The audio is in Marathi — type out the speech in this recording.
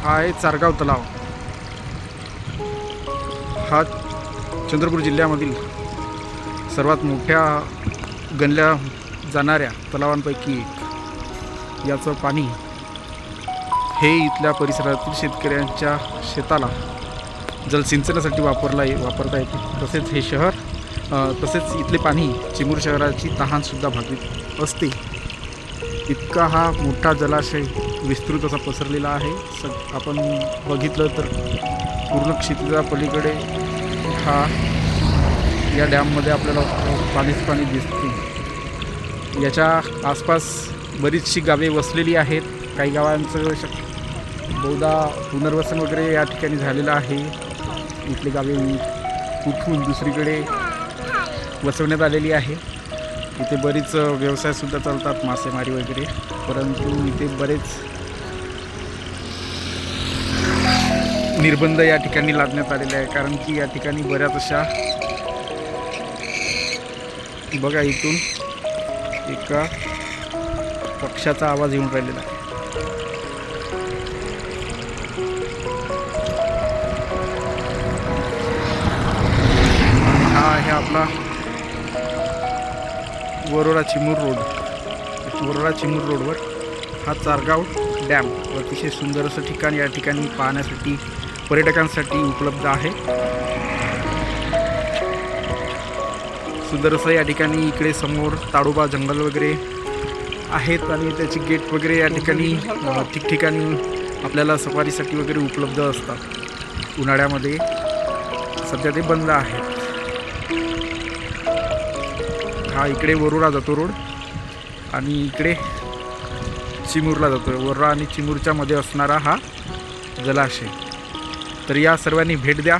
हा आहे चारगाव तलाव। हा चंद्रपूर जिल्ह्यामधील सर्वात मोठ्या गणल्या जाणाऱ्या तलावांपैकी एक। याचं पाणी हे इथल्या परिसरातील शेतकऱ्यांच्या शेताला जलसिंचनासाठी वापरता येते। तसेच हे शहर तसेच इथले पाणी चिमूर शहराची तहानसुद्धा भागवीत असते। इतका हा मोठा जलाशय विस्तृत असा पसरलेला आहे। आपण बघितलं तर पूर्ण क्षितिजा पलीकडे हा या डॅममध्ये आपल्याला पाणीच पाणी दिसते। याच्या आसपास बरीचशी गावे वसलेली आहेत। काही गावांचं बहुधा पुनर्वसन वगैरे या ठिकाणी झालेलं आहे। इथली गावे उठून दुसरीकडे वसवण्यात आलेली आहे। इथे बरीच व्यवसायसुद्धा चालतात, मासेमारी वगैरे, परंतु इथे बरेच निर्बंध या ठिकाणी लादण्यात आलेले आहे। कारण की या ठिकाणी बऱ्याच अशा बघा इथून एका पक्ष्याचा आवाज येऊन राहिलेला आहे। हा आहे आपला वरोरा चिमूर रोड। वरोरा चिमूर रोडवर हा चारगाव डॅम अतिशय सुंदर असं ठिकाण या ठिकाणी पाहण्यासाठी पर्यटकांसाठी उपलब्ध आहे। सुंदर असं या ठिकाणी इकडे समोर ताडोबा जंगल वगैरे आहेत आणि त्याची गेट वगैरे या ठिकाणी ठिकठिकाणी आपल्याला सफारीसाठी वगैरे उपलब्ध असतात। उन्हाळ्यामध्ये सध्या ते बंद आहेत। हा इकडे वरोरा जातो रोड आणि इकडे चिमूरला जातो। वरोरा आणि चिमूरच्या मध्ये असणारा हा जलाशय। तर या सर्वांनी भेट द्या।